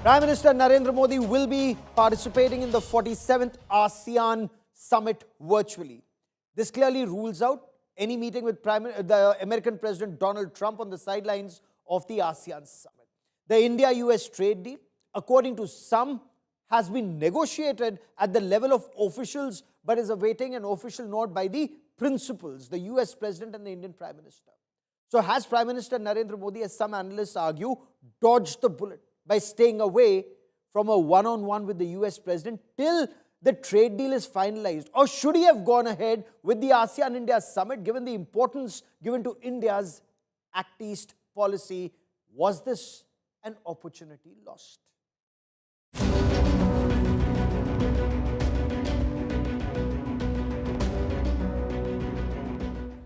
Prime Minister Narendra Modi will be participating in the 47th ASEAN Summit virtually. This clearly rules out any meeting with the American President Donald Trump on the sidelines of the ASEAN Summit. The India-US trade deal, according to some, has been negotiated at the level of officials but is awaiting an official nod by the principals, the US President and the Indian Prime Minister. So has Prime Minister Narendra Modi, as some analysts argue, dodged the bullet by staying away from a one-on-one with the US President till the trade deal is finalized? Or should he have gone ahead with the ASEAN-India Summit given the importance given to India's Act East policy? Was this an opportunity lost?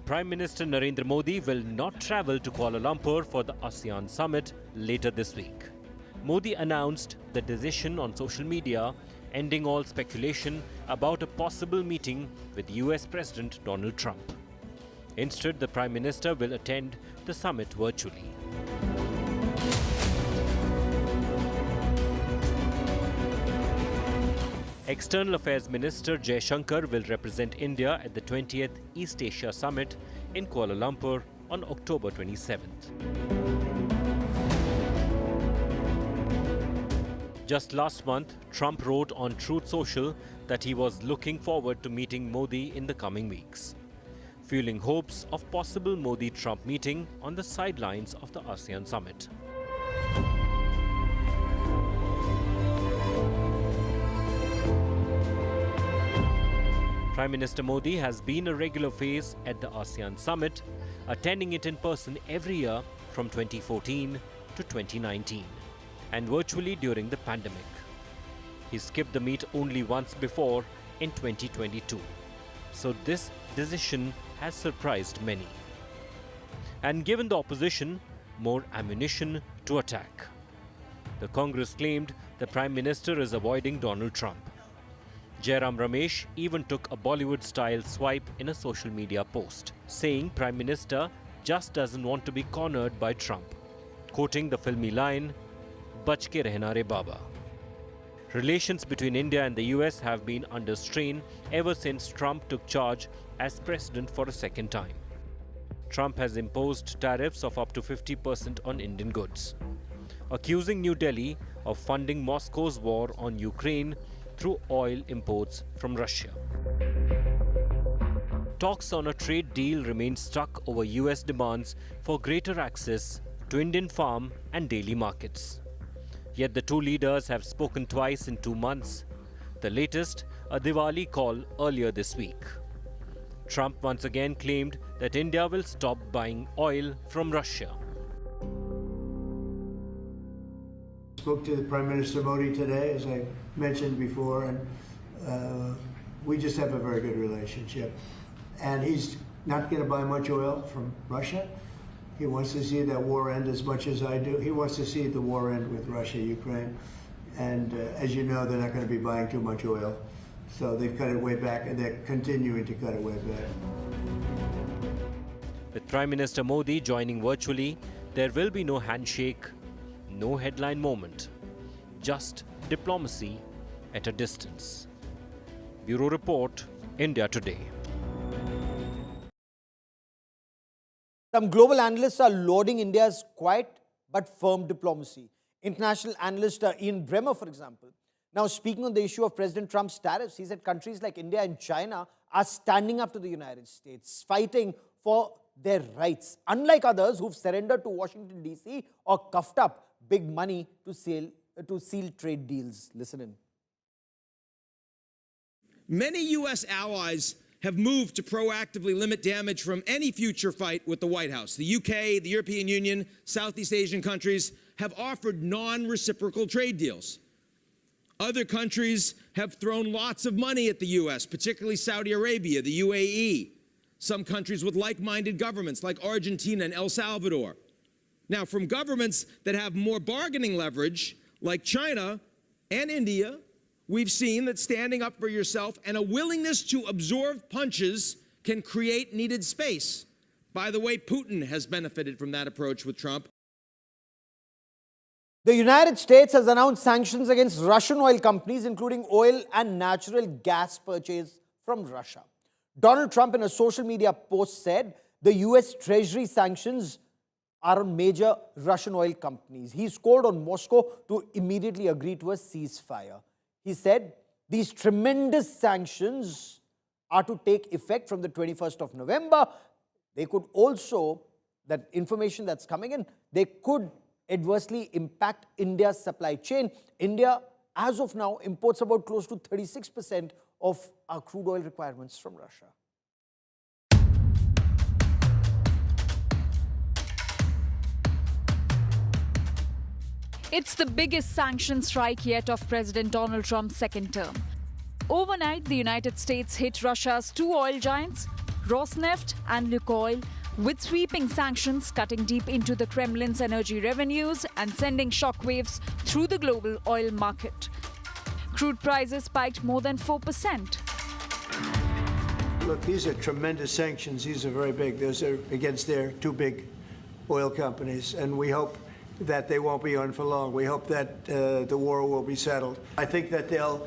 Prime Minister Narendra Modi will not travel to Kuala Lumpur for the ASEAN Summit later this week. Modi announced the decision on social media, ending all speculation about a possible meeting with US President Donald Trump. Instead, the Prime Minister will attend the summit virtually. External Affairs Minister Jaishankar will represent India at the 20th East Asia Summit in Kuala Lumpur on October 27th. Just last month, Trump wrote on Truth Social that he was looking forward to meeting Modi in the coming weeks, fueling hopes of possible Modi-Trump meeting on the sidelines of the ASEAN Summit. Prime Minister Modi has been a regular face at the ASEAN Summit, attending it in person every year from 2014 to 2019. And virtually during the pandemic. He skipped the meet only once before in 2022. So this decision has surprised many and given the opposition more ammunition to attack. The Congress claimed the Prime Minister is avoiding Donald Trump. Jairam Ramesh even took a Bollywood-style swipe in a social media post, saying Prime Minister just doesn't want to be cornered by Trump, quoting the filmy line, "Bach ke rehna re Baba." Relations between India and the US have been under strain ever since Trump took charge as president for a second time. Trump has imposed tariffs of up to 50% on Indian goods, accusing New Delhi of funding Moscow's war on Ukraine through oil imports from Russia. Talks on a trade deal remain stuck over US demands for greater access to Indian farm and daily markets. Yet the two leaders have spoken twice in 2 months, the latest a Diwali call earlier this week. Trump once again claimed that India will stop buying oil from Russia. Spoke to the Prime Minister Modi today, as I mentioned before, and we just have a very good relationship. And he's not going to buy much oil from Russia. He wants to see that war end as much as I do. He wants to see the war end with Russia, Ukraine. And as you know, they're not going to be buying too much oil. So they've cut it way back, and they're continuing to cut it way back. With Prime Minister Modi joining virtually, there will be no handshake, no headline moment, just diplomacy at a distance. Bureau Report, India Today. Some global analysts are lauding India's quiet but firm diplomacy. International analyst Ian Bremmer, for example, now speaking on the issue of President Trump's tariffs, he said countries like India and China are standing up to the United States, fighting for their rights, unlike others who've surrendered to Washington, D.C. or coughed up big money to seal trade deals. Listen in. Many U.S. allies have moved to proactively limit damage from any future fight with the White House. The UK, the European Union, Southeast Asian countries have offered non-reciprocal trade deals. Other countries have thrown lots of money at the U.S., particularly Saudi Arabia, the UAE, some countries with like-minded governments like Argentina and El Salvador. Now, from governments that have more bargaining leverage, like China and India, we've seen that standing up for yourself and a willingness to absorb punches can create needed space. By the way, Putin has benefited from that approach with Trump. The United States has announced sanctions against Russian oil companies, including oil and natural gas purchase from Russia. Donald Trump, in a social media post, said the US Treasury sanctions are on major Russian oil companies. He called on Moscow to immediately agree to a ceasefire. He said these tremendous sanctions are to take effect from the 21st of November. They could also, that information that's coming in, they could adversely impact India's supply chain. India, as of now, imports about close to 36% of our crude oil requirements from Russia. It's the biggest sanction strike yet of President Donald Trump's second term. Overnight, the United States hit Russia's two oil giants, Rosneft and Lukoil, with sweeping sanctions cutting deep into the Kremlin's energy revenues and sending shockwaves through the global oil market. Crude prices spiked more than 4%. Look, these are tremendous sanctions. These are very big. Those are against their two big oil companies, and we hope that they won't be on for long. We hope that the war will be settled. I think that they'll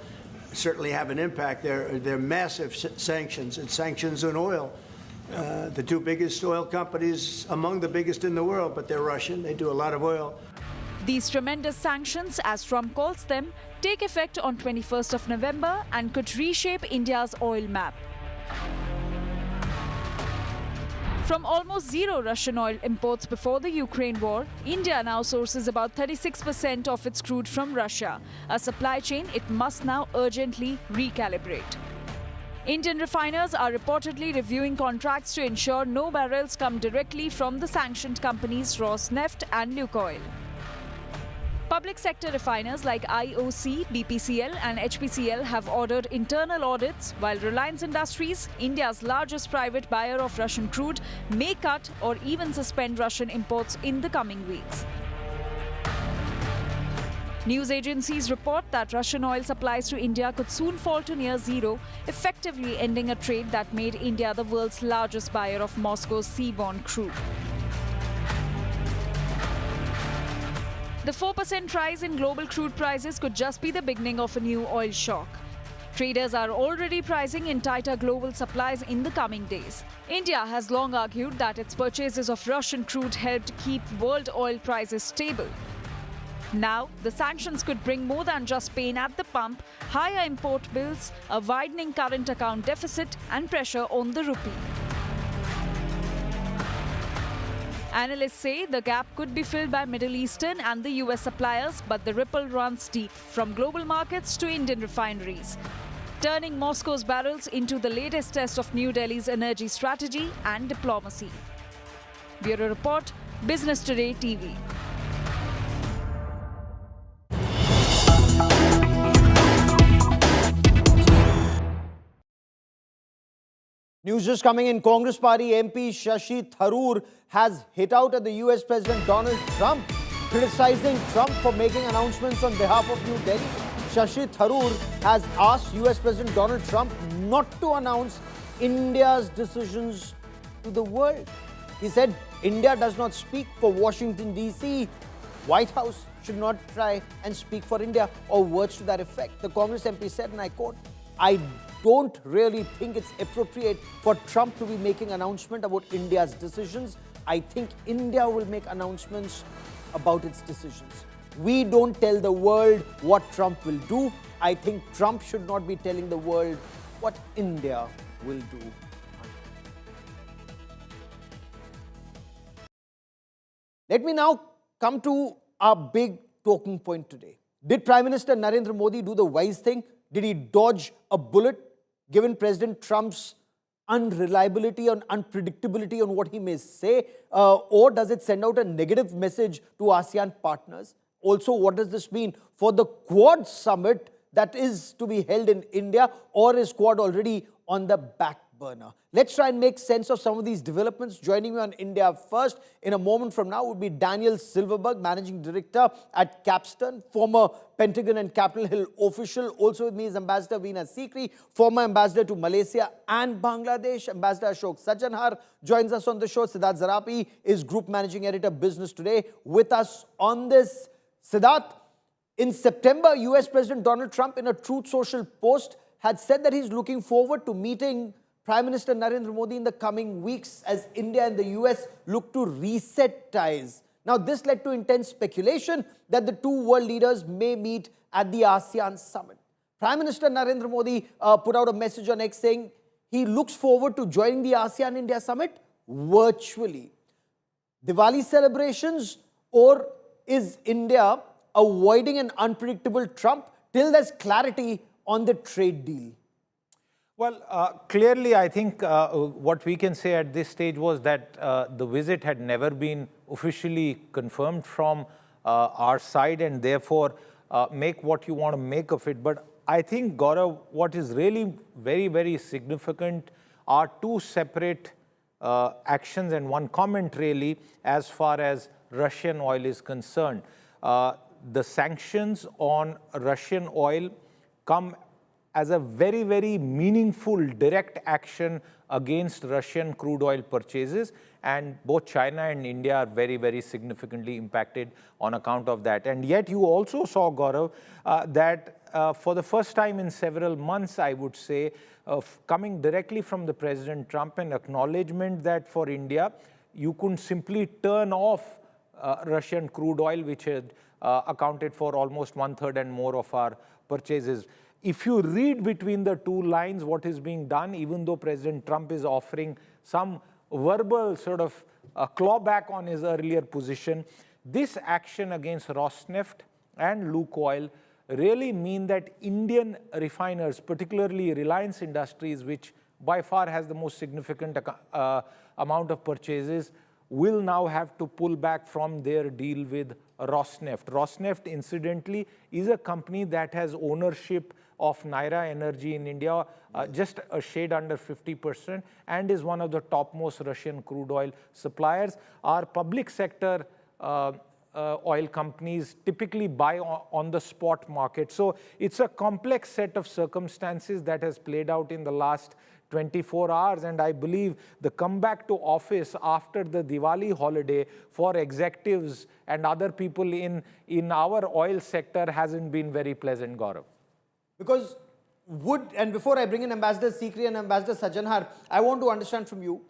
certainly have an impact. They're massive sanctions, and sanctions on oil. The two biggest oil companies, among the biggest in the world, but they're Russian. They do a lot of oil. These tremendous sanctions, as Trump calls them, take effect on 21st of November and could reshape India's oil map. From almost zero Russian oil imports before the Ukraine war, India now sources about 36% of its crude from Russia, a supply chain it must now urgently recalibrate. Indian refiners are reportedly reviewing contracts to ensure no barrels come directly from the sanctioned companies Rosneft and Lukoil. Public sector refiners like IOC, BPCL and HPCL have ordered internal audits, while Reliance Industries, India's largest private buyer of Russian crude, may cut or even suspend Russian imports in the coming weeks. News agencies report that Russian oil supplies to India could soon fall to near zero, effectively ending a trade that made India the world's largest buyer of Moscow's seaborne crude. The 4% rise in global crude prices could just be the beginning of a new oil shock. Traders are already pricing in tighter global supplies in the coming days. India has long argued that its purchases of Russian crude helped keep world oil prices stable. Now, the sanctions could bring more than just pain at the pump, higher import bills, a widening current account deficit, and pressure on the rupee. Analysts say the gap could be filled by Middle Eastern and the US suppliers, but the ripple runs deep, from global markets to Indian refineries, turning Moscow's barrels into the latest test of New Delhi's energy strategy and diplomacy. Bureau Report, Business Today TV. News just coming in. Congress Party MP Shashi Tharoor has hit out at the US President Donald Trump, criticizing Trump for making announcements on behalf of New Delhi. Shashi Tharoor has asked US President Donald Trump not to announce India's decisions to the world. He said India does not speak for Washington DC. White House should not try and speak for India, or words to that effect. The Congress MP said, and I quote, "I don't really think it's appropriate for Trump to be making announcement about India's decisions. I think India will make announcements about its decisions. We don't tell the world what Trump will do. I think Trump should not be telling the world what India will do." Let me now come to our big talking point today. Did Prime Minister Narendra Modi do the wise thing? Did he dodge a bullet, given President Trump's unreliability and unpredictability on what he may say? Or does it send out a negative message to ASEAN partners? Also, what does this mean for the Quad summit that is to be held in India, or is Quad already on the back burner? Let's try and make sense of some of these developments. Joining me on India First in a moment from now would be Daniel Silverberg, Managing Director at Capstone, former Pentagon and Capitol Hill official. Also with me is Ambassador Veena Sikri, former Ambassador to Malaysia and Bangladesh. Ambassador Ashok Sajjanhar joins us on the show. Siddharth Zarapi is Group Managing Editor, Business Today, with us on this Siddharth, in September, US President Donald Trump, in a Truth Social post, had said that he's looking forward to meeting Prime Minister Narendra Modi in the coming weeks as India and the US look to reset ties. Now, this led to intense speculation that the two world leaders may meet at the ASEAN Summit. Prime Minister Narendra Modi put out a message on X saying he looks forward to joining the ASEAN-India Summit virtually. Diwali celebrations, or is India avoiding an unpredictable Trump till there's clarity on the trade deal? Well, clearly, I think what we can say at this stage was that the visit had never been officially confirmed from our side, and therefore make what you want to make of it. But I think, Gaurav, what is really very, very significant are two separate actions and one comment really as far as Russian oil is concerned. The sanctions on Russian oil come as a very, very meaningful direct action against Russian crude oil purchases, and both China and India are very, very significantly impacted on account of that. And yet you also saw, Gaurav, that for the first time in several months, I would say, coming directly from the President Trump, an acknowledgement that for India, you couldn't simply turn off Russian crude oil, which had accounted for almost 1/3 and more of our purchases. If you read between the two lines what is being done, even though President Trump is offering some verbal sort of clawback on his earlier position, this action against Rosneft and Lukoil really mean that Indian refiners, particularly Reliance Industries, which by far has the most significant amount of purchases, will now have to pull back from their deal with Rosneft. Rosneft, incidentally, is a company that has ownership of Naira Energy in India, just a shade under 50%, and is one of the topmost Russian crude oil suppliers. Our public sector oil companies typically buy on the spot market. So it's a complex set of circumstances that has played out in the last 24 hours, and I believe the comeback to office after the Diwali holiday for executives and other people in our oil sector hasn't been very pleasant, Gaurav. Because and before I bring in Ambassador Sikri and Ambassador Sajanhar, I want to understand from you,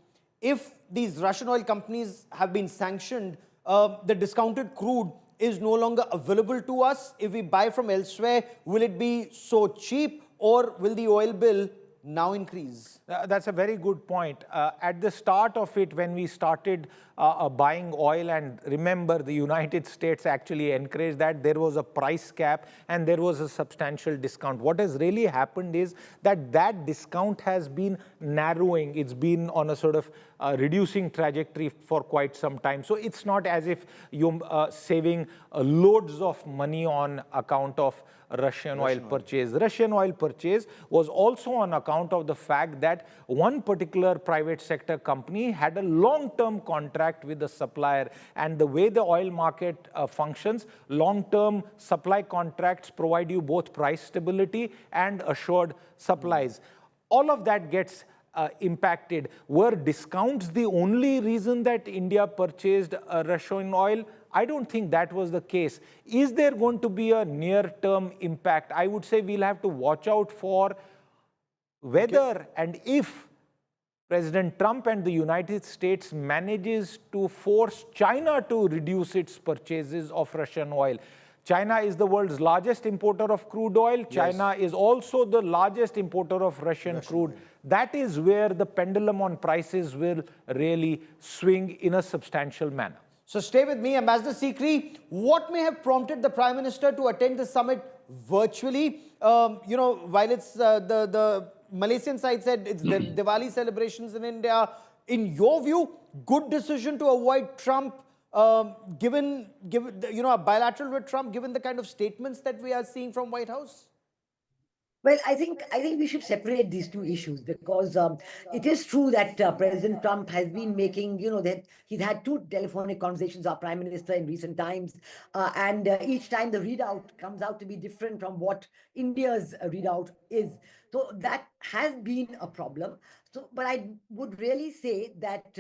if these Russian oil companies have been sanctioned, the discounted crude is no longer available to us. If we buy from elsewhere, will it be so cheap, or will the oil bill now increase? That's a very good point. At the start of it, when we started buying oil, and remember the United States actually encouraged that, there was a price cap and there was a substantial discount. What has really happened is that that discount has been narrowing. It's been on a sort of reducing trajectory for quite some time. So it's not as if you're saving loads of money on account of Russian oil purchase. Russian oil purchase was also on account of the fact that one particular private sector company had a long-term contract with the supplier, and the way the oil market functions, long-term supply contracts provide you both price stability and assured supplies. All of that gets impacted. Were discounts the only reason that India purchased Russian oil? I don't think that was the case. Is there going to be a near-term impact? I would say we'll have to watch out for whether and if President Trump and the United States manages to force China to reduce its purchases of Russian oil. China is the world's largest importer of crude oil. China is also the largest importer of Russian crude. That is where the pendulum on prices will really swing in a substantial manner. So stay with me, Ambassador Sikri. What may have prompted the Prime Minister to attend the summit virtually? While it's the Malaysian side said it's the Diwali celebrations in India. In your view, good decision to avoid Trump, given a bilateral with Trump, given the kind of statements that we are seeing from White House? Well, I think we should separate these two issues, because it is true that President Trump has been making, that he's had two telephonic conversations with our Prime Minister in recent times, and each time the readout comes out to be different from what India's readout is. So that has been a problem. But I would really say that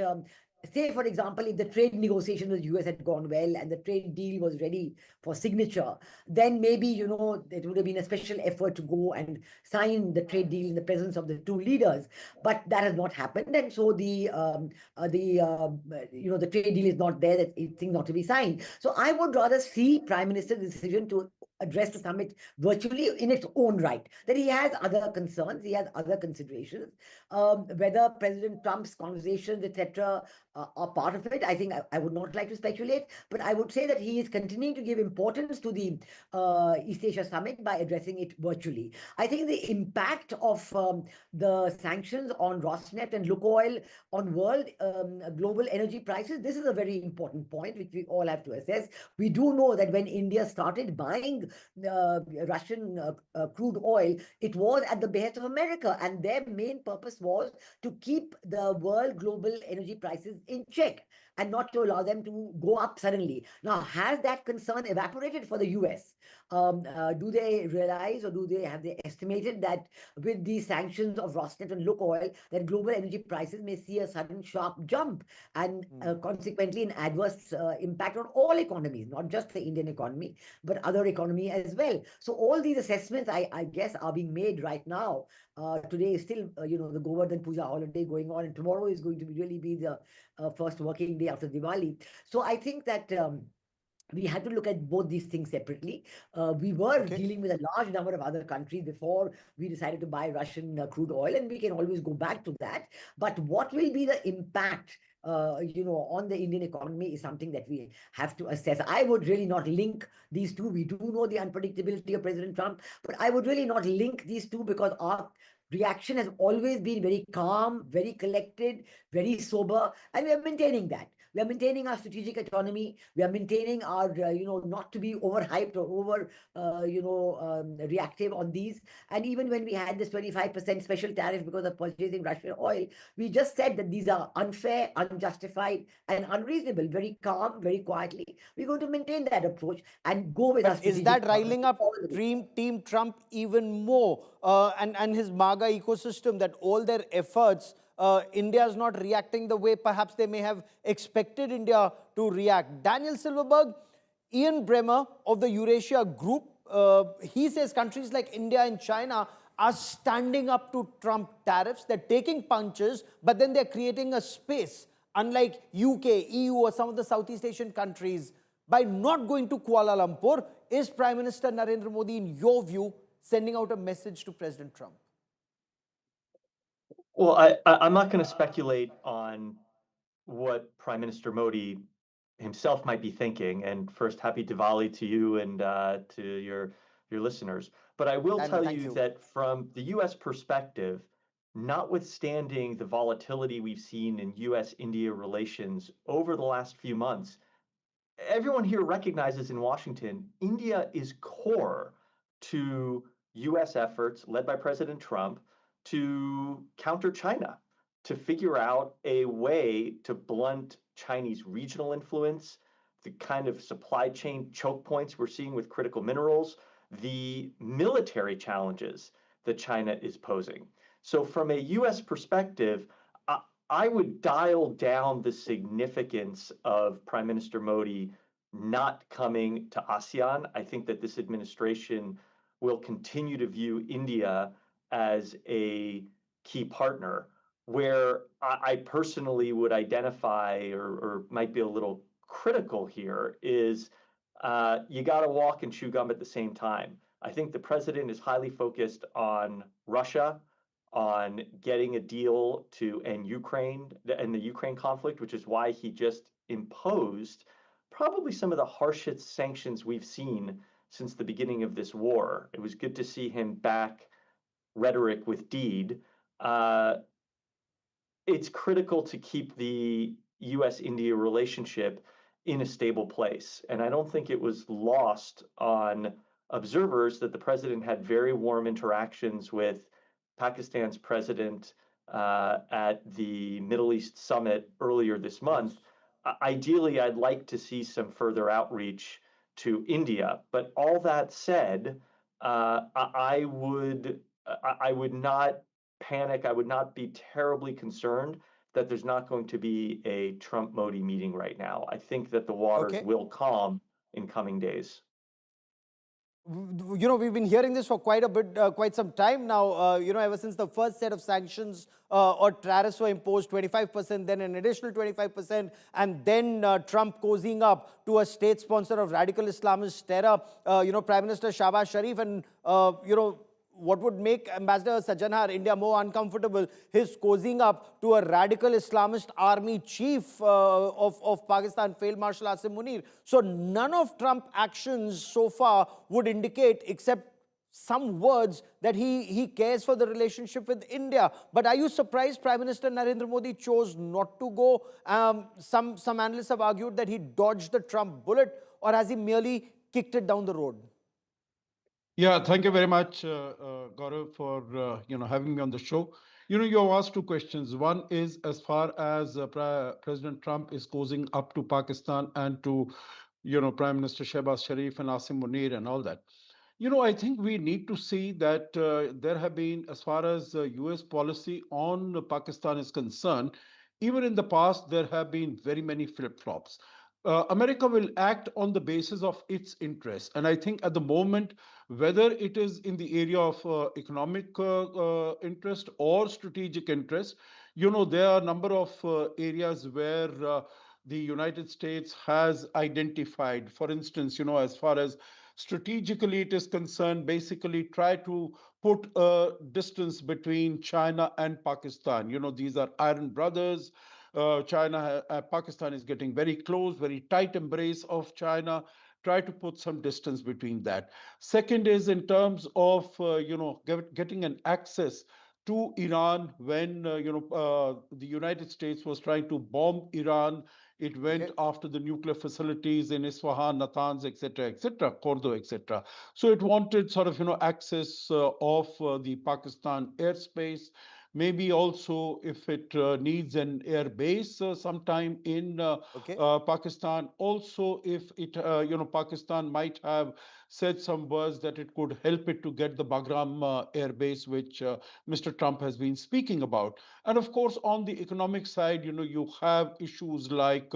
say, for example, if the trade negotiations with the US had gone well and the trade deal was ready for signature, then maybe, it would have been a special effort to go and sign the trade deal in the presence of the two leaders. But that has not happened. And so the trade deal is not there, that it thing not to be signed. So I would rather see Prime Minister's decision to address the summit virtually in its own right. That he has other concerns, he has other considerations. Whether President Trump's conversations, etc., are part of it, I think I would not like to speculate, but I would say that he is continuing to give importance to the East Asia Summit by addressing it virtually. I think the impact of the sanctions on Rosneft and Lukoil on world global energy prices, this is a very important point which we all have to assess. We do know that when India started buying Russian crude oil, it was at the behest of America, and their main purpose was to keep the world global energy prices in check and not to allow them to go up suddenly. Now, has that concern evaporated for the US? Do they realize, or have they estimated that with the sanctions of Rosneft and Lukoil, that global energy prices may see a sudden sharp jump and consequently an adverse impact on all economies, not just the Indian economy, but other economy as well. So all these assessments, I guess, are being made right now. Today is still, the Govardhan Puja holiday going on, and tomorrow is going to really be the first working day after Diwali. So I think that we had to look at both these things separately. We were dealing with a large number of other countries before we decided to buy Russian crude oil, and we can always go back to that. But what will be the impact on the Indian economy is something that we have to assess. I would really not link these two. We do know the unpredictability of President Trump, but I would really not link these two, because our reaction has always been very calm, very collected, very sober, and we are maintaining that. We are maintaining our strategic autonomy. We are maintaining our, not to be overhyped or reactive on these. And even when we had this 25% special tariff because of purchasing Russian oil, we just said that these are unfair, unjustified, and unreasonable. Very calm, very quietly. We're going to maintain that approach and go with our But is strategic that autonomy riling up all the way. Team Trump even more, and his MAGA ecosystem, that all their efforts, India is not reacting the way perhaps they may have expected India to react? Daniel Silverberg, Ian Bremmer of the Eurasia Group, he says countries like India and China are standing up to Trump tariffs. They're taking punches, but then they're creating a space, unlike UK, EU, or some of the Southeast Asian countries. By not going to Kuala Lumpur, is Prime Minister Narendra Modi, in your view, sending out a message to President Trump? Well, I'm not going to speculate on what Prime Minister Modi himself might be thinking. And first, happy Diwali to you and to your listeners. But I will Daniel, tell thank you you. that from the U.S. perspective, notwithstanding the volatility we've seen in U.S.-India relations over the last few months, everyone here recognizes in Washington, India is core to U.S. efforts led by President Trump to counter China, to figure out a way to blunt Chinese regional influence, the kind of supply chain choke points we're seeing with critical minerals, the military challenges that China is posing. So from a U.S. perspective, I would dial down the significance of Prime Minister Modi not coming to ASEAN. I think that this administration will continue to view India as a key partner. Where I personally would identify or might be a little critical here is you got to walk and chew gum at the same time. I think the president is highly focused on Russia, on getting a deal to end Ukraine and the Ukraine conflict, which is why he just imposed probably some of the harshest sanctions we've seen since the beginning of this war. It was good to see him back rhetoric with deed. It's critical to keep the US-India relationship in a stable place. And I don't think it was lost on observers that the president had very warm interactions with Pakistan's president at the Middle East Summit earlier this month. Ideally, I'd like to see some further outreach to India. But all that said, I would not panic. I would not be terribly concerned that there's not going to be a Trump-Modi meeting right now. I think that the waters Okay. will calm in coming days. We've been hearing this for quite some time now, ever since the first set of sanctions or tariffs were imposed, 25%, then an additional 25%, and then Trump cozying up to a state sponsor of radical Islamist terror, Prime Minister Shahbaz Sharif, and, what would make Ambassador Sajjanhar, India, more uncomfortable, his cozying up to a radical Islamist army chief of Pakistan, Field Marshal Asim Munir. So none of Trump actions so far would indicate, except some words, that he cares for the relationship with India. But are you surprised Prime Minister Narendra Modi chose not to go? Some analysts have argued that he dodged the Trump bullet, or has he merely kicked it down the road? Yeah, thank you very much, Gaurav, for having me on the show. You have asked two questions. One is as far as President Trump is cozying up to Pakistan and to, Prime Minister Shehbaz Sharif and Asim Munir and all that. I think we need to see that there have been, as far as US policy on Pakistan is concerned, even in the past, there have been very many flip-flops. America will act on the basis of its interests. And I think at the moment, whether it is in the area of economic interest or strategic interest, there are a number of areas where the United States has identified. For instance, as far as strategically it is concerned, basically try to put a distance between China and Pakistan. These are iron brothers. Pakistan is getting very close, very tight embrace of China. Try to put some distance between that. Second is in terms of getting an access to Iran when the United States was trying to bomb Iran. It went after the nuclear facilities in Isfahan, Natanz, etc., Cordo, etc. So it wanted sort of access of the Pakistan airspace. Maybe also if it needs an air base sometime in Pakistan. Also, if it, Pakistan might have said some words that it could help it to get the Bagram air base, which Mr. Trump has been speaking about. And of course, on the economic side, you have issues like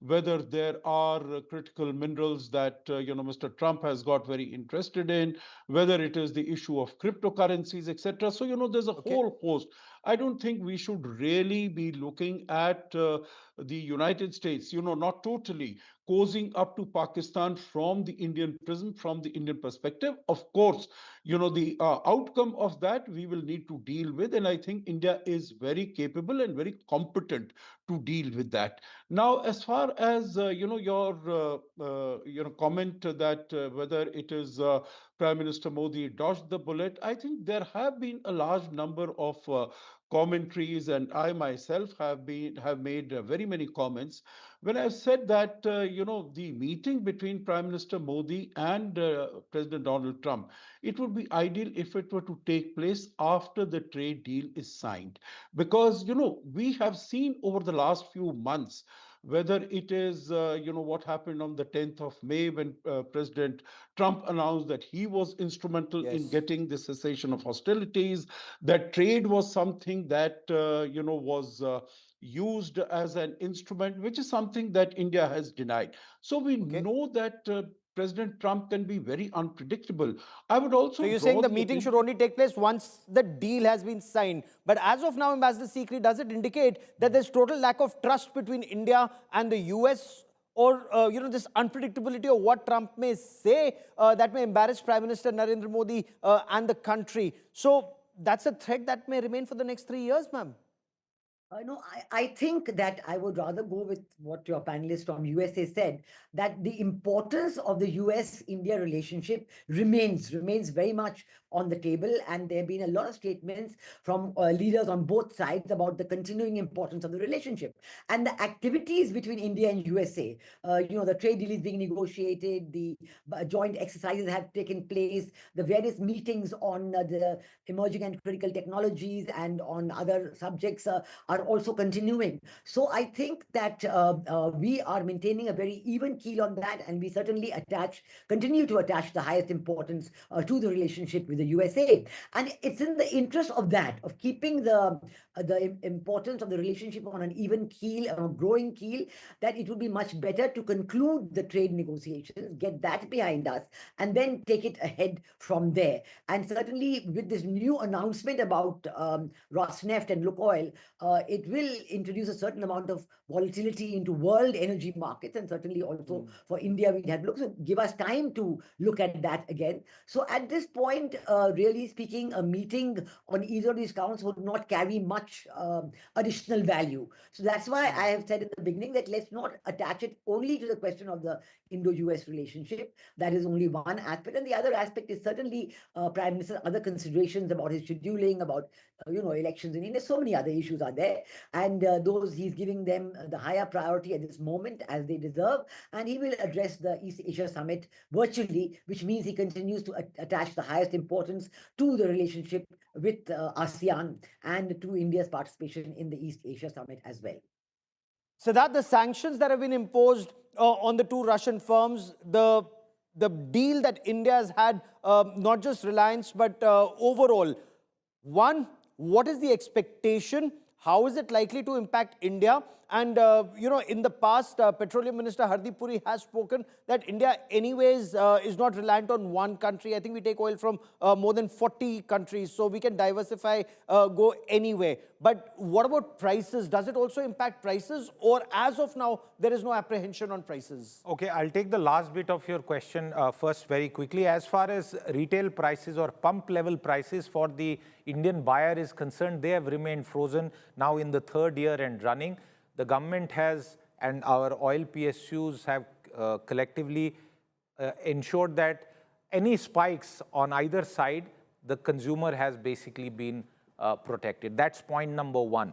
whether there are critical minerals that, Mr. Trump has got very interested in, whether it is the issue of cryptocurrencies, etc. So, there's a whole host. I don't think we should really be looking at the United States, not totally cozying up to Pakistan from the Indian prism, from the Indian perspective. Of course, the outcome of that we will need to deal with. And I think India is very capable and very competent to deal with that. Now, as far as, your, comment that whether it is Prime Minister Modi dodged the bullet, I think there have been a large number of commentaries, and I myself have made very many comments when I've said that the meeting between Prime Minister Modi and President Donald Trump, it would be ideal if it were to take place after the trade deal is signed, because we have seen over the last few months, whether it is what happened on the 10th of May when President Trump announced that he was instrumental in getting the cessation of hostilities, that trade was something that was used as an instrument, which is something that India has denied. So we know that President Trump can be very unpredictable. I would also. So you're saying the meeting should only take place once the deal has been signed. But as of now, Ambassador Sikri, does it indicate that there's total lack of trust between India and the US? Or, this unpredictability of what Trump may say that may embarrass Prime Minister Narendra Modi and the country. So that's a threat that may remain for the next 3 years, ma'am. No, I think that I would rather go with what your panelist from USA said, that the importance of the US-India relationship remains very much on the table. And there have been a lot of statements from leaders on both sides about the continuing importance of the relationship. And the activities between India and USA, the trade deal is being negotiated, the joint exercises have taken place, the various meetings on the emerging and critical technologies and on other subjects are also continuing. So I think that we are maintaining a very even keel on that, and we certainly continue to attach the highest importance to the relationship with the USA. And it's in the interest of that, of keeping the the importance of the relationship on an even keel, on a growing keel, that it would be much better to conclude the trade negotiations, get that behind us, and then take it ahead from there. And certainly with this new announcement about Rosneft and Lukoil, it will introduce a certain amount of volatility into world energy markets, and certainly also for India, we'd have to look. So give us time to look at that again. So at this point, really speaking, a meeting on either of these counts would not carry much additional value. So that's why I have said in the beginning that let's not attach it only to the question of the Indo-US relationship. That is only one aspect. And the other aspect is certainly Prime Minister's other considerations about his scheduling, about elections in India. So many other issues are there. And those he's giving them the higher priority at this moment, as they deserve. And he will address the East Asia Summit virtually, which means he continues to attach the highest importance to the relationship with ASEAN and to India's participation in the East Asia Summit as well. So that the sanctions that have been imposed on the two Russian firms, the deal that India has had, not just Reliance, but overall, one, what is the expectation? How is it likely to impact India? And, in the past, Petroleum Minister Hardeep Puri has spoken that India anyways is not reliant on one country. I think we take oil from more than 40 countries, so we can diversify, go anywhere. But what about prices? Does it also impact prices? Or as of now, there is no apprehension on prices? Okay, I'll take the last bit of your question first very quickly. As far as retail prices or pump level prices for the Indian buyer is concerned, they have remained frozen now in the third year and running. The government has, and our oil PSUs have collectively ensured that any spikes on either side, the consumer has basically been protected. That's point number one.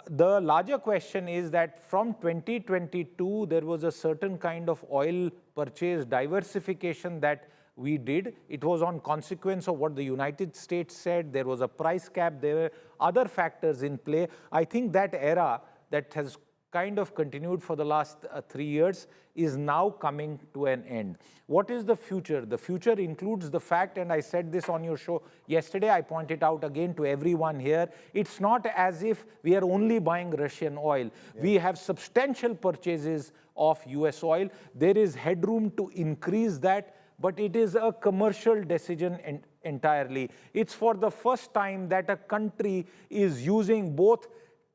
The larger question is that from 2022, there was a certain kind of oil purchase diversification that we did. It was on consequence of what the United States said. There was a price cap. There were other factors in play. I think that era that has kind of continued for the last 3 years is now coming to an end. What is the future? The future includes the fact, and I said this on your show yesterday, I pointed out again to everyone here, it's not as if we are only buying Russian oil. Yeah. We have substantial purchases of US oil. There is headroom to increase that, but it is a commercial decision entirely. It's for the first time that a country is using both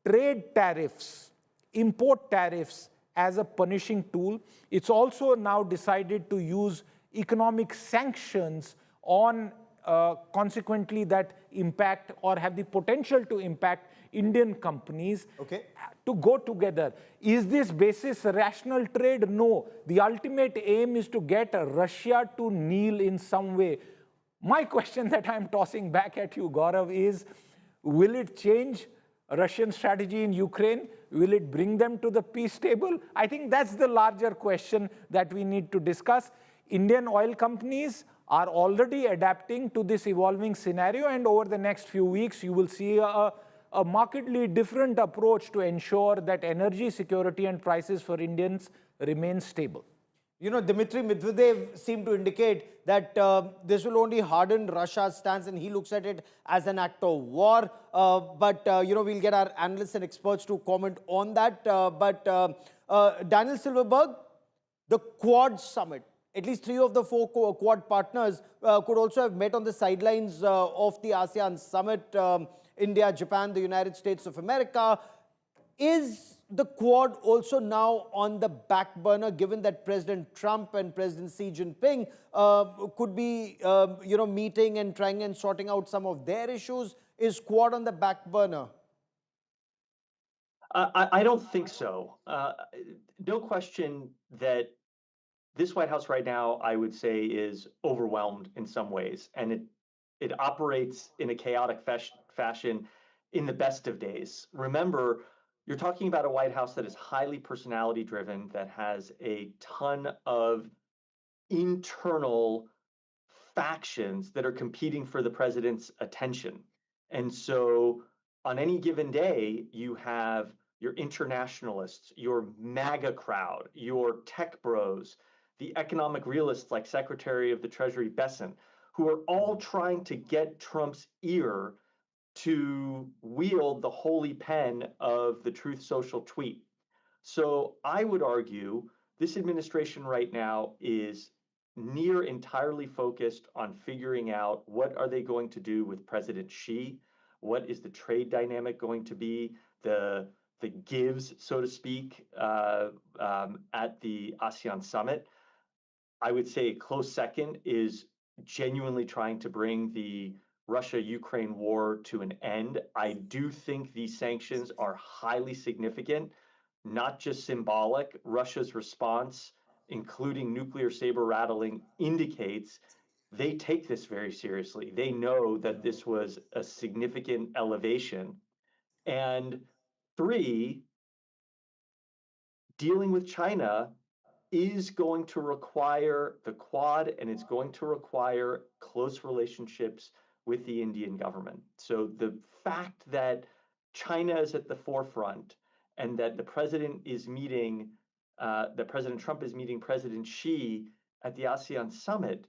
trade tariffs, import tariffs as a punishing tool. It's also now decided to use economic sanctions on consequently that impact or have the potential to impact Indian companies to go together. Is this basis rational trade? No. The ultimate aim is to get Russia to kneel in some way. My question that I'm tossing back at you, Gaurav, is will it change Russian strategy in Ukraine? Will it bring them to the peace table? I think that's the larger question that we need to discuss. Indian oil companies are already adapting to this evolving scenario, and over the next few weeks, you will see a markedly different approach to ensure that energy security and prices for Indians remain stable. Dmitry Medvedev seemed to indicate that this will only harden Russia's stance, and he looks at it as an act of war. But we'll get our analysts and experts to comment on that. Daniel Silverberg, the Quad Summit, at least 3 of the 4 Quad partners could also have met on the sidelines of the ASEAN Summit. India, Japan, the United States of America. Is the Quad also now on the back burner, given that President Trump and President Xi Jinping could be, meeting and trying and sorting out some of their issues? Is Quad on the back burner? I don't think so. No question that this White House right now, I would say, is overwhelmed in some ways, and it operates in a chaotic fashion in the best of days. Remember, you're talking about a White House that is highly personality driven, that has a ton of internal factions that are competing for the president's attention. And so on any given day, you have your internationalists, your MAGA crowd, your tech bros, the economic realists like Secretary of the Treasury Besant, who are all trying to get Trump's ear to wield the holy pen of the Truth Social tweet. So I would argue this administration right now is near entirely focused on figuring out what are they going to do with President Xi? What is the trade dynamic going to be? The gives, so to speak, at the ASEAN Summit. I would say a close second is genuinely trying to bring the Russia-Ukraine war to an end. I do think these sanctions are highly significant, not just symbolic. Russia's response, including nuclear saber rattling, indicates they take this very seriously. They know that this was a significant elevation. And three, dealing with China is going to require the Quad, and it's going to require close relationships with the Indian government. So the fact that China is at the forefront and that the president is meeting, that President Trump is meeting President Xi at the ASEAN summit,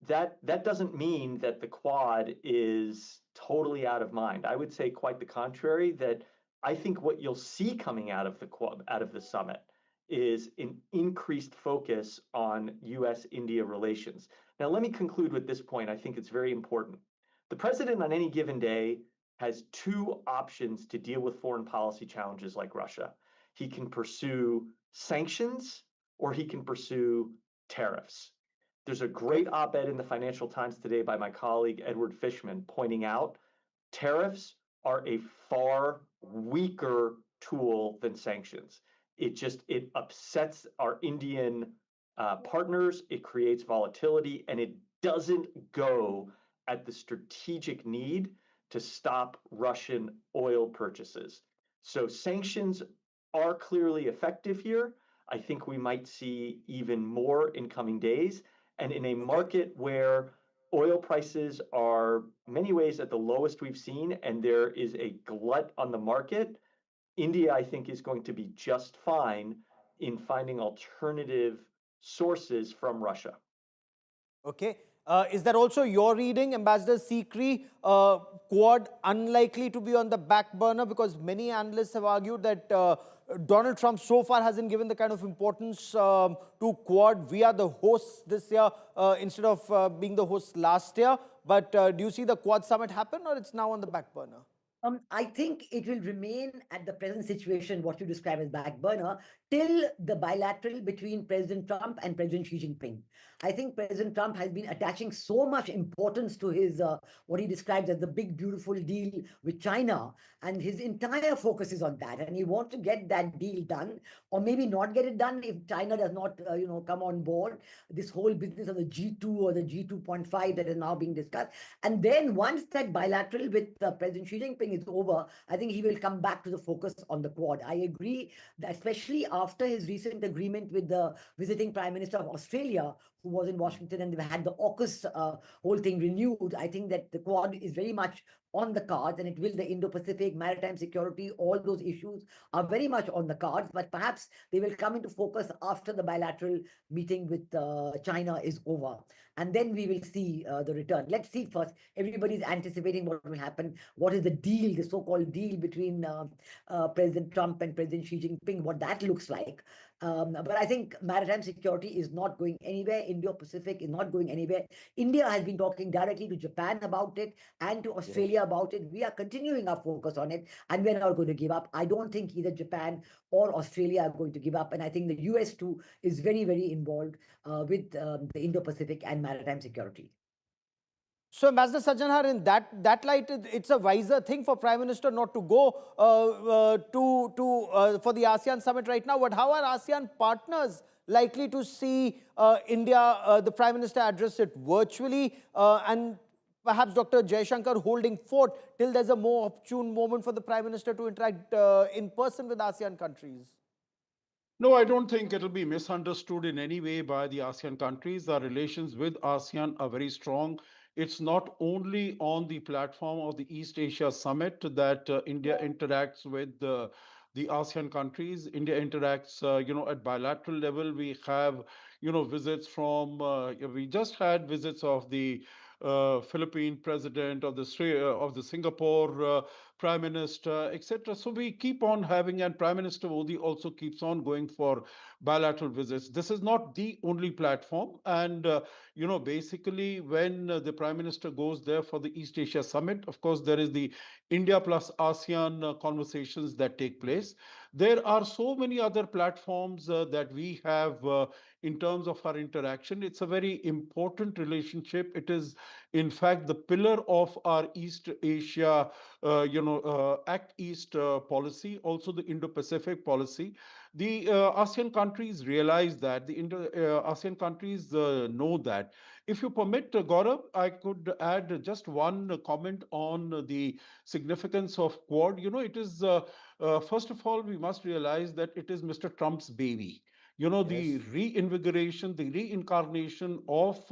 that doesn't mean that the Quad is totally out of mind. I would say quite the contrary, that I think what you'll see coming out of the Quad, out of the summit, is an increased focus on US-India relations. Now, let me conclude with this point. I think it's very important. The president on any given day has two options to deal with foreign policy challenges like Russia. He can pursue sanctions or he can pursue tariffs. There's a great op-ed in the Financial Times today by my colleague Edward Fishman pointing out tariffs are a far weaker tool than sanctions. It upsets our Indian partners, it creates volatility, and it doesn't go at the strategic need to stop Russian oil purchases. So sanctions are clearly effective here. I think we might see even more in coming days. And in a market where oil prices are many ways at the lowest we've seen, and there is a glut on the market, India, I think, is going to be just fine in finding alternative sources from Russia. Okay. Is that also your reading, Ambassador Sikri? Quad unlikely to be on the back burner, because many analysts have argued that Donald Trump so far hasn't given the kind of importance to Quad. We are the hosts this year instead of being the hosts last year. But do you see the Quad summit happen, or it's now on the back burner? I think it will remain at the present situation, what you describe as back burner, till the bilateral between President Trump and President Xi Jinping. I think President Trump has been attaching so much importance to his, what he describes as the big, beautiful deal with China, and his entire focus is on that. And he wants to get that deal done, or maybe not get it done if China does not, come on board. This whole business of the G2 or the G2.5 that is now being discussed. And then once that bilateral with President Xi Jinping is over, I think he will come back to the focus on the Quad. I agree that especially after his recent agreement with the visiting Prime Minister of Australia, who was in Washington, and they've had the AUKUS whole thing renewed, I think that the Quad is very much on the cards, and it will, the Indo-Pacific, maritime security, all those issues are very much on the cards, but perhaps they will come into focus after the bilateral meeting with China is over. And then we will see the return. Let's see first. Everybody's anticipating what will happen. What is the deal, the so-called deal between President Trump and President Xi Jinping, what that looks like. But I think maritime security is not going anywhere. Indo-Pacific is not going anywhere. India has been talking directly to Japan about it and to Australia about it. We are continuing our focus on it, and we're not going to give up. I don't think either Japan or Australia are going to give up. And I think the US too is very, very involved with the Indo-Pacific and maritime security. So, Ambassador Sajjanhar, in that light, it's a wiser thing for Prime Minister not to go for the ASEAN summit right now. But how are ASEAN partners likely to see India, the Prime Minister, address it virtually, and perhaps Dr. Jaishankar holding fort till there's a more opportune moment for the Prime Minister to interact in person with ASEAN countries? No, I don't think it'll be misunderstood in any way by the ASEAN countries. Our relations with ASEAN are very strong. It's not only on the platform of the East Asia Summit that India interacts with the ASEAN countries. India interacts, at bilateral level. We have, visits from, we just had visits of the Philippine president, of the Singapore prime minister, etc. So we keep on having, and Prime Minister Modi also keeps on going for bilateral visits. This is not the only platform, and basically when the Prime Minister goes there for the East Asia Summit, of course there is the India plus ASEAN conversations that take place. There are so many other platforms that we have in terms of our interaction. It's a very important relationship. It is, in fact, the pillar of our East Asia, Act East policy, also the Indo-Pacific policy. The ASEAN countries realize that, the ASEAN countries know that. If you permit, Gaurav, I could add just one comment on the significance of Quad. It is, first of all, we must realize that it is Mr. Trump's baby. The Yes. reinvigoration, the reincarnation of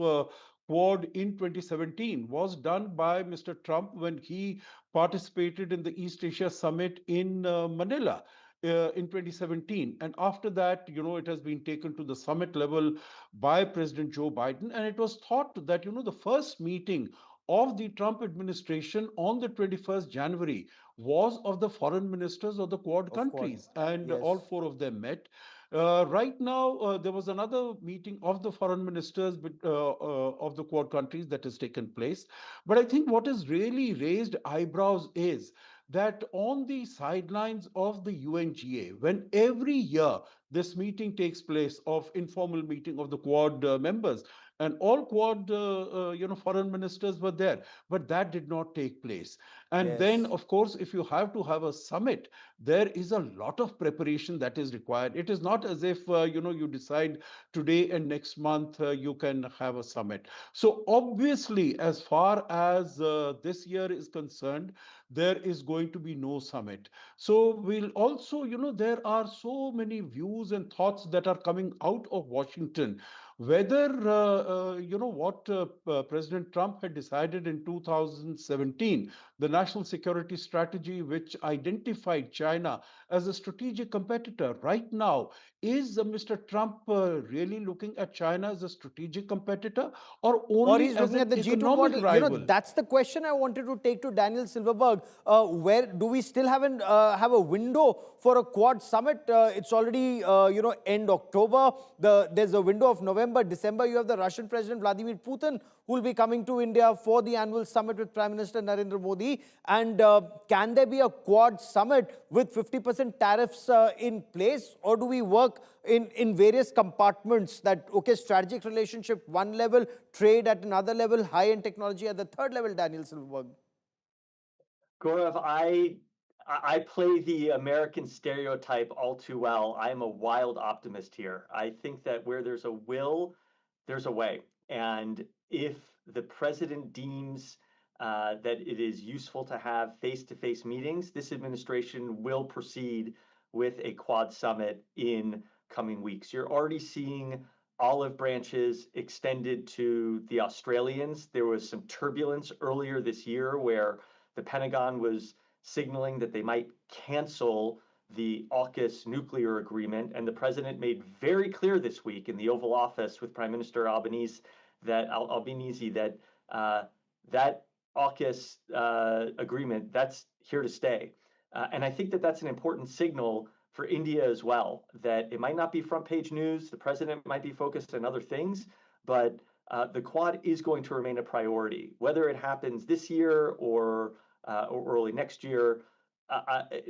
Quad in 2017 was done by Mr. Trump when he participated in the East Asia Summit in Manila in 2017. And after that, it has been taken to the summit level by President Joe Biden. And it was thought that, the first meeting of the Trump administration on the 21st January was of the foreign ministers of the Quad Of Quad. countries, and all Yes. four of them met. Right now, there was another meeting of the foreign ministers of the Quad countries that has taken place. But I think what has really raised eyebrows is that on the sidelines of the UNGA, when every year this meeting takes place of informal meeting of the Quad members, and all Quad foreign ministers were there, but that did not take place. And then, Yes. of course, if you have to have a summit, there is a lot of preparation that is required. It is not as if you decide today and next month you can have a summit. So obviously, as far as this year is concerned, there is going to be no summit. So we'll also, there are so many views and thoughts that are coming out of Washington, whether what President Trump had decided in 2017, the national security strategy, which identified China as a strategic competitor. Right now, is Mr. Trump really looking at China as a strategic competitor, or Or only he's as looking an at the G2 economic model. rival? That's the question I wanted to take to Daniel Silverberg. Where do we still have a window for a Quad summit? It's already, end October. There's a window of November, December. You have the Russian President Vladimir Putin, who will be coming to India for the annual summit with Prime Minister Narendra Modi. And can there be a Quad summit with 50% tariffs in place? Or do we work in various compartments that, okay, strategic relationship one level, trade at another level, high-end technology at the third level, Daniel Silverberg? Gaurav, I play the American stereotype all too well. I am a wild optimist here. I think that where there's a will, there's a way. And if the president deems that it is useful to have face-to-face meetings, this administration will proceed with a Quad summit in coming weeks. You're already seeing olive branches extended to the Australians. There was some turbulence earlier this year where the Pentagon was signaling that they might cancel the AUKUS nuclear agreement. And the president made very clear this week in the Oval Office with Prime Minister Albanese that that AUKUS agreement, that's here to stay. And I think that that's an important signal for India as well, that it might not be front page news. The president might be focused on other things, but the Quad is going to remain a priority, whether it happens this year or early next year.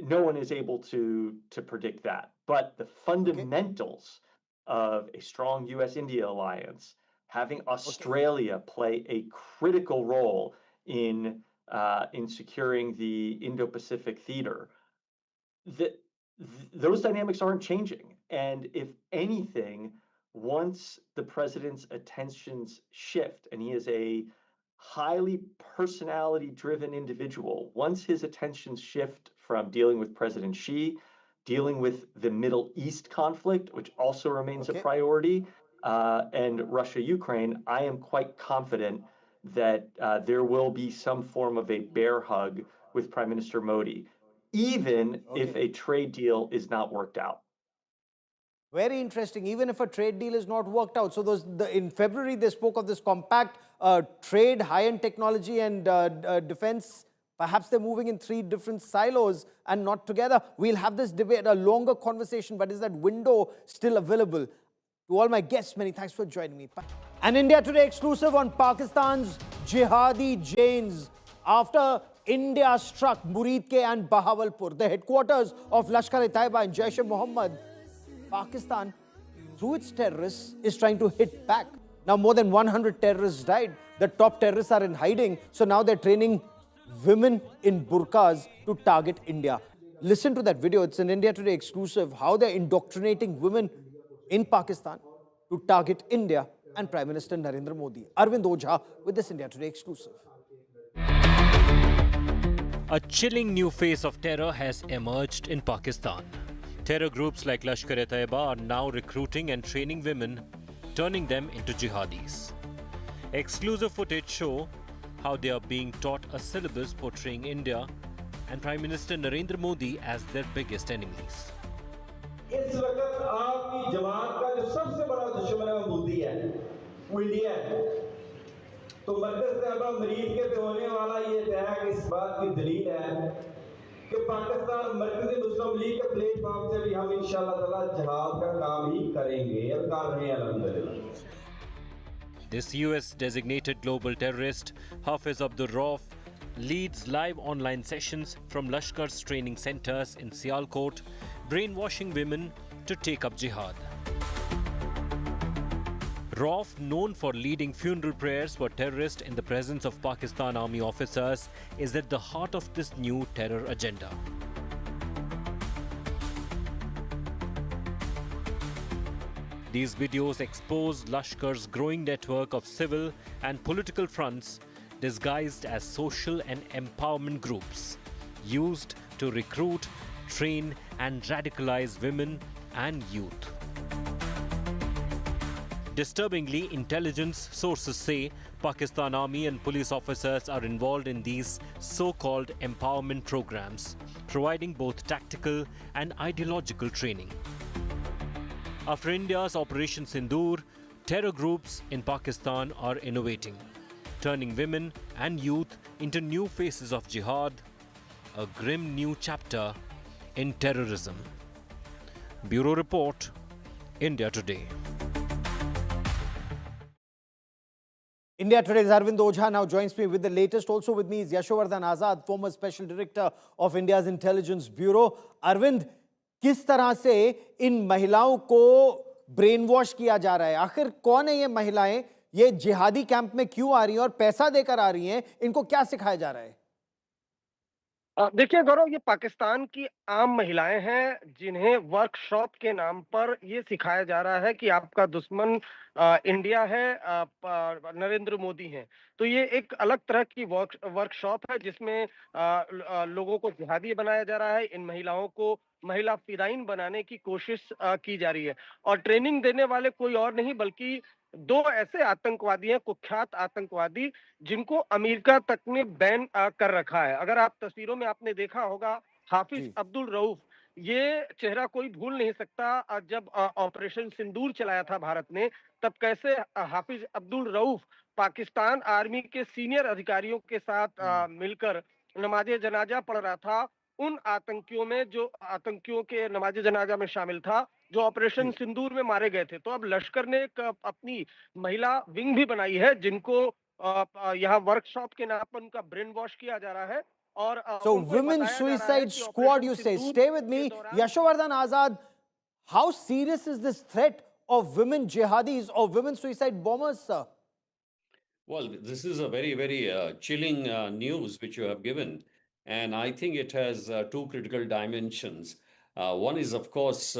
No one is able to predict that. But the Okay. fundamentals of a strong U.S.-India alliance, having Australia play a critical role in securing the Indo-Pacific theater, that those dynamics aren't changing. And if anything, once the president's attentions shift, and he is a highly personality driven individual, once his attentions shift from dealing with President Xi, dealing with the Middle East conflict, which also remains a Okay. priority, and Russia Ukraine, I am quite confident that there will be some form of a bear hug with Prime Minister Modi, even if Okay. a trade deal is not worked out. Very interesting. Even if a trade deal is not worked out. So in February, they spoke of this compact trade, high-end technology and defense. Perhaps they're moving in three different silos and not together. We'll have this debate, a longer conversation, but is that window still available? To all my guests, many thanks for joining me. An India Today exclusive on Pakistan's Jihadi Janes. After India struck Muridke and Bahawalpur, the headquarters of Lashkar-e-Taiba and Jaish-e-Mohammed, Pakistan, through its terrorists, is trying to hit back. Now, more than 100 terrorists died. The top terrorists are in hiding. So now they're training women in burqas to target India. Listen to that video. It's an India Today exclusive, how they're indoctrinating women in Pakistan to target India and Prime Minister Narendra Modi. Arvind Ojha with this India Today exclusive. A chilling new face of terror has emerged in Pakistan. Terror groups like Lashkar-e-Taiba are now recruiting and training women, turning them into jihadis. Exclusive footage show how they are being taught a syllabus portraying India and Prime Minister Narendra Modi as their biggest enemies. इस वक्त आपकी जमात का जो सबसे बड़ा दुश्मन है वो मोदी है, वो इंडिया है। तो मरकज तैयबा मरीज के पे होने वाला ये अटैक इस बात की दलील है कि पाकिस्तान मरकजी मुस्लिम लीग के प्लेटफॉर्म से भी हम इंशाअल्लाह ताला जिहाद का काम ही करेंगे और कर रहे हैं अल्हम्दुलिल्लाह। This US designated global terrorist, Hafiz Abdul Rauf, leads live online sessions from Lashkar's training centers in Sialkot, brainwashing women to take up jihad. Rauf, known for leading funeral prayers for terrorists in the presence of Pakistan Army officers, is at the heart of this new terror agenda. These videos expose Lashkar's growing network of civil and political fronts disguised as social and empowerment groups, used to recruit, train and radicalize women and youth. Disturbingly, intelligence sources say Pakistan Army and police officers are involved in these so-called empowerment programs, providing both tactical and ideological training. After India's Operation Sindoor, terror groups in Pakistan are innovating, turning women and youth into new faces of jihad, a grim new chapter in terrorism. Bureau Report, India Today. India Today's Arvind Ojha now joins me with the latest. Also with me is Yashovardhan Azad, former Special Director of India's Intelligence Bureau. Arvind, किस तरह से इन महिलाओं को brain wash किया जा रहा है? आखिर कौन है ये महिलाएं? ये जिहादी कैंप में क्यों आ रही हैं और पैसा देकर आ रही हैं? इनको क्या सिखाया जा रहा है? देखिए गौरव, ये पाकिस्तान की आम महिलाएं हैं जिन्हें वर्कशॉप के नाम पर ये सिखाया जा रहा है कि आपका दुश्मन इंडिया है, नरेंद्र मोदी हैं। तो ये एक अलग तरह की वर्कशॉप है जिसमें लोगों को जिहादी बनाया जा रहा है। इन महिलाओं को महिला फिदाइन बनाने की कोशिश की जा रही है और ट्रेनिंग देने वाले कोई और नहीं बल्कि दो ऐसे आतंकवादी हैं, कुख्यात आतंकवादी, जिनको अमेरिका तक ने बैन कर रखा है। अगर आप तस्वीरों में आपने देखा होगा, हाफिज अब्दुल रऊफ, ये चेहरा कोई भूल नहीं सकता। जब ऑपरेशन सिंदूर चलाया था भारत ने, तब कैसे हाफिज अब्दुल रऊफ पाकिस्तान आर्मी के सीनियर अधिकारियों के साथ मिलकर नमाजे जनाजा पढ़ रहा था। उन आतंकियों में, जो आतंकियों के नमाजे जनाजा में शामिल था, जो ऑपरेशन सिंदूर में मारे गए थे। तो अब लश्कर ने एक अपनी महिला विंग भी बनाई है जिनको यहाँ वर्कशॉप के नाम पर उनका ब्रेन वॉश किया जा रहा है। और So women suicide squad, you say. Stay with me. Yashovardhan Azad, how serious is this threat of women jihadis or women suicide bombers, sir? Well, this is a very, very chilling news which you have given. And I think it has two critical dimensions. One is, of course,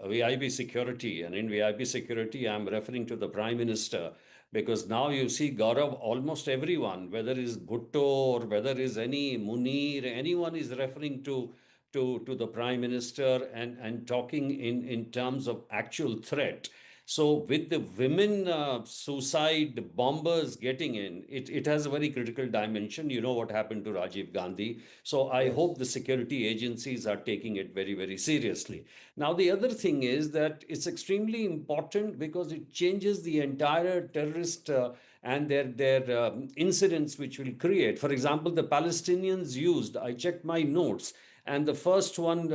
VIP security. And in VIP security, I'm referring to the Prime Minister, because now you see, Gaurav, almost everyone, whether it's Bhutto or whether it's any Munir, anyone is referring to the Prime Minister and talking in terms of actual threat. So with the women suicide bombers getting in, it has a very critical dimension. You know what happened to Rajiv Gandhi. So I hope the security agencies are taking it very, very seriously. Now, the other thing is that it's extremely important because it changes the entire terrorist and their incidents which will create. For example, the Palestinians used, I checked my notes, and the first one,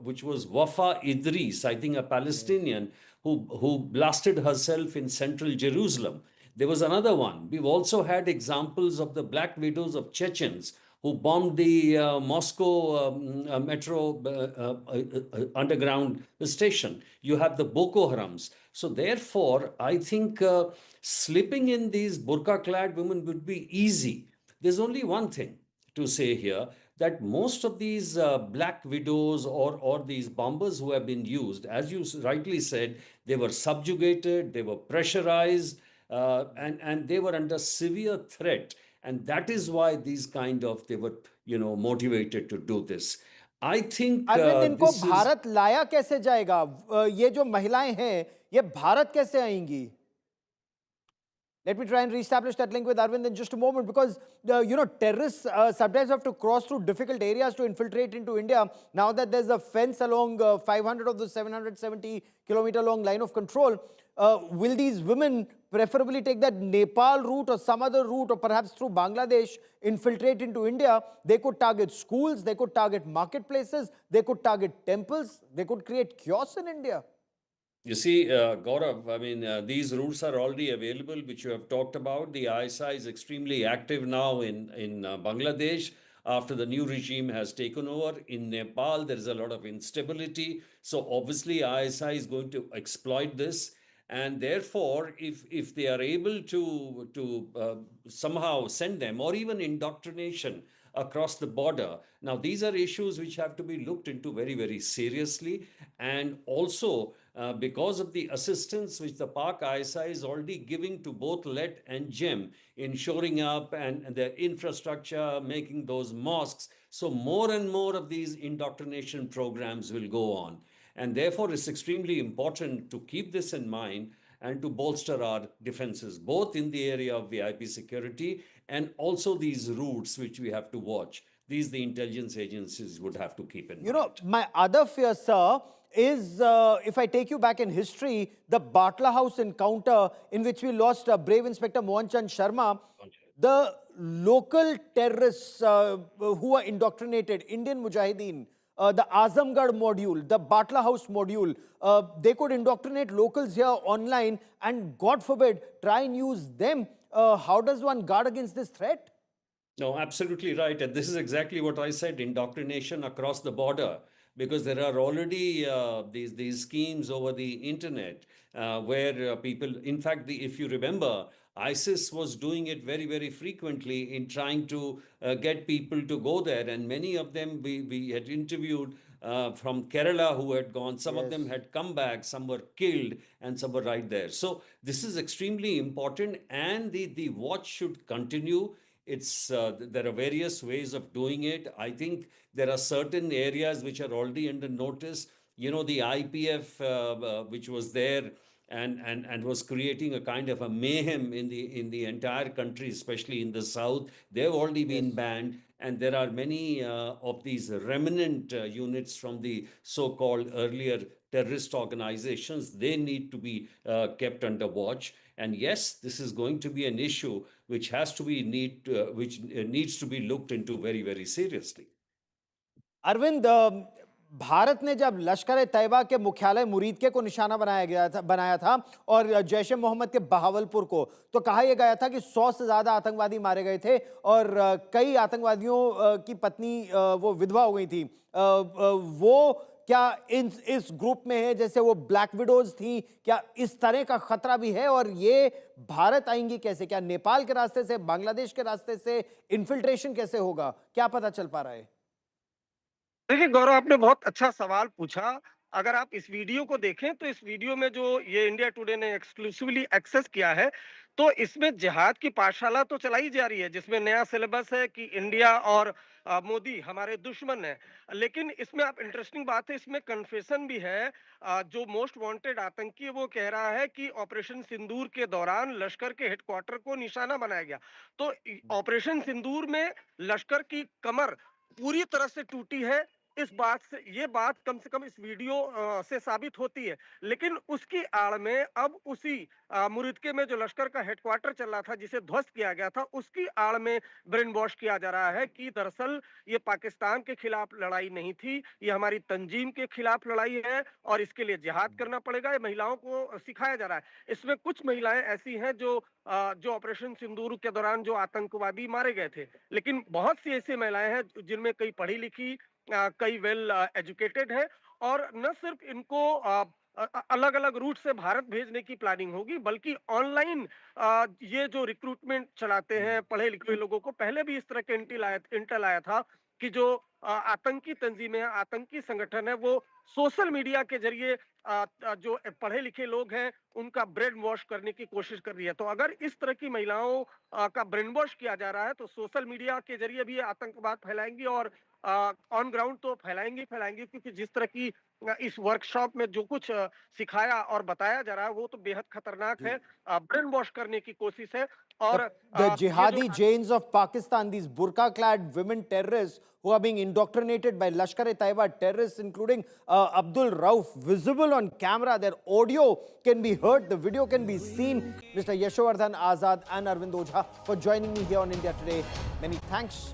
which was Wafa Idris, I think a Palestinian, who blasted herself in central Jerusalem. There was another one. We've also had examples of the Black Widows of Chechens who bombed the Moscow metro underground station. You have the Boko Harams. So therefore, I think slipping in these burqa-clad women would be easy. There's only one thing to say here, that most of these black widows or these bombers who have been used, as you rightly said, they were subjugated, they were pressurized, and they were under severe threat. And that is why these kind of, they were, motivated to do this. I think Arvind, इनको this is... Bharat लाया कैसे जाएगा? ये जो महिलाएं हैं, ये भारत कैसे आएंगी? Let me try and reestablish that link with Arvind in just a moment, because terrorists sometimes have to cross through difficult areas to infiltrate into India. Now that there's a fence along 500 of the 770-kilometer long line of control, will these women preferably take that Nepal route or some other route, or perhaps through Bangladesh, infiltrate into India? They could target schools, they could target marketplaces, they could target temples, they could create chaos in India. You see, Gaurav, I mean, these routes are already available, which you have talked about. The ISI is extremely active now in Bangladesh after the new regime has taken over. In Nepal, there is a lot of instability. So obviously, ISI is going to exploit this. And therefore, if they are able to somehow send them, or even indoctrination across the border. Now, these are issues which have to be looked into very, very seriously. And also, because of the assistance which the Pak ISI is already giving to both LeT and GEM in shoring up and their infrastructure, making those mosques. So more and more of these indoctrination programs will go on. And therefore, it's extremely important to keep this in mind and to bolster our defenses, both in the area of VIP security and also these routes which we have to watch. These the intelligence agencies would have to keep in mind. My other fear, sir, is if I take you back in history, the Batla House encounter in which we lost brave Inspector Mohan Chand Sharma, the local terrorists who were indoctrinated, Indian Mujahideen, the Azamgarh module, the Batla House module, they could indoctrinate locals here online and, God forbid, try and use them. How does one guard against this threat? No, absolutely right. And this is exactly what I said, indoctrination across the border. Because there are already these schemes over the internet where people, in fact, if you remember, ISIS was doing it very, very frequently in trying to get people to go there. And many of them we had interviewed from Kerala who had gone. Some of them had come back, some were killed, and some were right there. So this is extremely important, and the watch should continue. There are various ways of doing it. I think there are certain areas which are already under notice. The IPF, which was there and was creating a kind of a mayhem in the entire country, especially in the south, they've already been banned. And there are many of these remnant units from the so-called earlier terrorist organizations. They need to be kept under watch. And yes, this is going to be an issue which has to be needs to be looked into very, very seriously. Arvind, Bharat ने जब लश्कर-ए-तैयबा के मुख्यालय मुरीदके को निशाना बनाया था और जैश ए मोहम्मद के बहावलपुर को, तो कहा यह गया था कि 100 से ज्यादा आतंकवादी मारे गए थे और कई आतंकवादियों की पत्नी वो विधवा हो गई थी। वो क्या इस ग्रुप में है, जैसे वो ब्लैक विडोज थी? क्या इस तरह का खतरा भी है? और ये भारत आएंगी कैसे? क्या नेपाल के रास्ते से, बांग्लादेश के रास्ते से इन्फिल्ट्रेशन कैसे होगा? क्या पता चल पा रहा है? देखिए गौरव, आपने बहुत अच्छा सवाल पूछा। अगर आप इस वीडियो को देखें तो इस वीडियो में जो ये इंडिया टुडे ने एक्सक्लूसिवली एक्सेस किया है, तो इसमें जिहाद की पाठशाला तो चलाई जा रही है, जिसमें नया सिलेबस है कि इंडिया और मोदी हमारे दुश्मन हैं। लेकिन इसमें आप इंटरेस्टिंग बात है, इसमें कन्फेशन भी है। जो मोस्ट वांटेड आतंकी है वो कह रहा है कि ऑपरेशन सिंदूर के दौरान लश्कर के हेडक्वार्टर को निशाना बनाया गया। तो ऑपरेशन सिंदूर में लश्कर की कमर पूरी तरह से टूटी है। इस बात से, ये बात कम से कम इस वीडियो से साबित होती है। लेकिन उसकी आड़ में अब उसी मुरिदके में जो लश्कर का हेडक्वार्टर चल रहा था, जिसे ध्वस्त किया गया था, उसकी आड़ में ब्रेन वॉश किया जा रहा है कि दरअसल ये पाकिस्तान के खिलाफ लड़ाई नहीं थी, ये हमारी तंजीम के खिलाफ लड़ाई है और इसके लिए जिहाद करना पड़ेगा। ये महिलाओं को सिखाया जा रहा है। इसमें कुछ महिलाएं ऐसी हैं जो ऑपरेशन सिंदूर के दौरान जो आतंकवादी मारे गए थे, लेकिन बहुत सी ऐसी महिलाएं हैं जिनमें कई पढ़ी लिखी, कई वेल एजुकेटेड है, और न सिर्फ इनको अलग अलग रूट से भारत भेजने की प्लानिंग होगी, बल्कि ऑनलाइन ये जो रिक्रूटमेंट चलाते हैं पढ़े लिखे लोगों को, पहले भी इस तरह के इंटेल आया था कि जो आतंकी तंजीमें हैं, आतंकी संगठन है, वो सोशल मीडिया के जरिए जो पढ़े लिखे लोग हैं उनका ब्रेन वॉश करने की कोशिश कर रही है। तो अगर इस तरह की महिलाओं का ब्रेन वॉश किया जा रहा है, तो सोशल मीडिया के जरिए भी आतंकवाद फैलाएंगी और ऑन ग्राउंड तो फैलाएंगी, क्योंकि जिस तरह की इस वर्कशॉप में जो कुछ सिखाया और बताया जा रहा है वो तो बेहद खतरनाक है। ब्रेन वॉश करने की कोशिश है। और the Jihadi Janes of Pakistan, these burqa-clad women terrorists who are being indoctrinated by Lashkar-e-Taiba terrorists, including Abdul Rauf, visible on camera. Their audio can be heard, the video can be seen. Mr. Yashovardhan Azad and Arvind Ojha for joining me here on India Today. Many thanks.